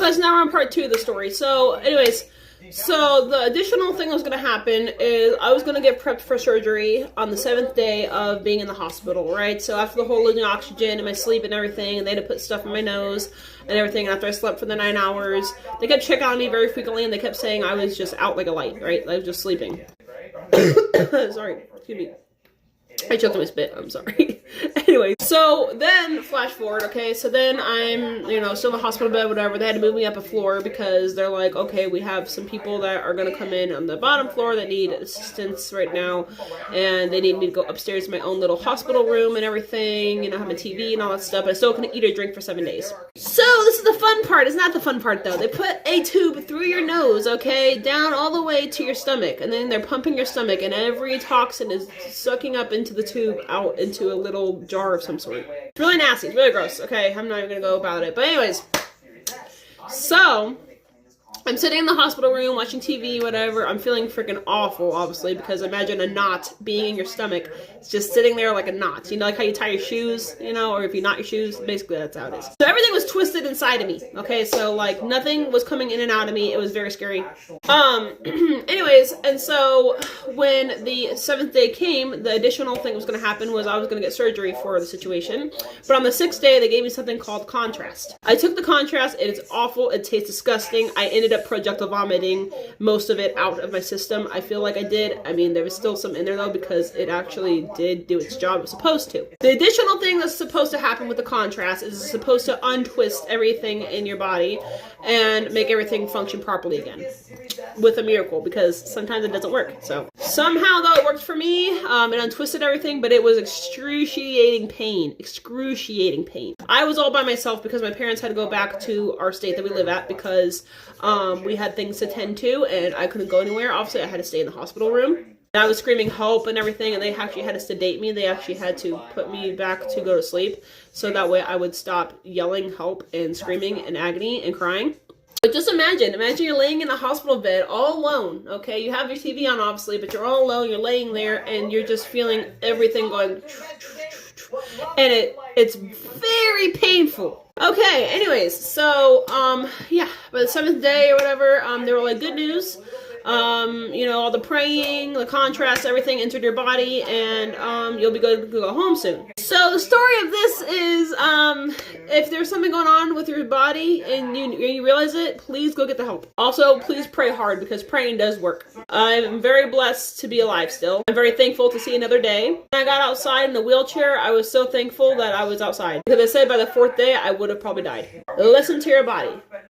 Okay, so now we're on part 2 of the story. So, anyways, so the additional thing that was going to happen is I was going to get prepped for surgery on the 7th day of being in the hospital, right? So after the whole losing oxygen and my sleep and everything, and they had to put stuff in my nose and everything, and after I slept for the 9 hours, they kept checking on me very frequently, and they kept saying I was just out like a light, right? I was just sleeping. Sorry, excuse me. I choked on my spit, I'm sorry. Anyway, so then, flash forward, okay, so then I'm, still in the hospital bed, whatever. They had to move me up a floor because they're like, okay, we have some people that are going to come in on the bottom floor that need assistance right now, and they need me to go upstairs to my own little hospital room and everything, have my TV and all that stuff, but I still couldn't eat or drink for 7 days. So, this is the fun part. It's not the fun part, though. They put a tube through your nose, okay, down all the way to your stomach, and then they're pumping your stomach, and every toxin is sucking up into the tube out into a little jar of some sort. It's really nasty. It's really gross. Okay, I'm not even gonna go about it. But anyways, so I'm sitting in the hospital room watching TV, whatever. I'm feeling freaking awful, obviously, because imagine a knot being in your stomach. It's just sitting there like a knot. Like how you tie your shoes, or if you knot your shoes, basically that's how it is. So everything was twisted inside of me, okay? So, nothing was coming in and out of me. It was very scary. Anyways, and so when the 7th day came, the additional thing that was going to happen was I was going to get surgery for the situation. But on the 6th day, they gave me something called contrast. I took the contrast. It is awful. It tastes disgusting. I ended up projectile vomiting most of it out of my system. I feel like I did. I mean, there was still some in there, though, because it actually did do its job it was supposed to. The additional thing that's supposed to happen with the contrast is it's supposed to untwist everything in your body and make everything function properly again. With a miracle, because sometimes it doesn't work. So somehow, though, it worked for me. It untwisted everything, but it was excruciating pain. Excruciating pain. I was all by myself because my parents had to go back to our state that we live at because we had things to tend to, and I couldn't go anywhere. Obviously, I had to stay in the hospital room. And I was screaming help and everything, and they actually had to sedate me. They actually had to put me back to go to sleep, so that way I would stop yelling help and screaming and agony and crying. But just imagine you're laying in a hospital bed all alone, okay? You have your TV on, obviously, but you're all alone, you're laying there, and you're just feeling everything going, and it's very painful. Okay, anyways, so, yeah, by the 7th day or whatever, they were like, good news. All the praying, the contrast, everything entered your body, and you'll be good to go home soon. So the story of this is, if there's something going on with your body and you realize it, please go get the help. Also, please pray hard, because praying does work. I'm very blessed to be alive still. I'm very thankful to see another day. When I got outside in the wheelchair, I was so thankful that I was outside, because I said by the 4th day, I would have probably died. Listen to your body.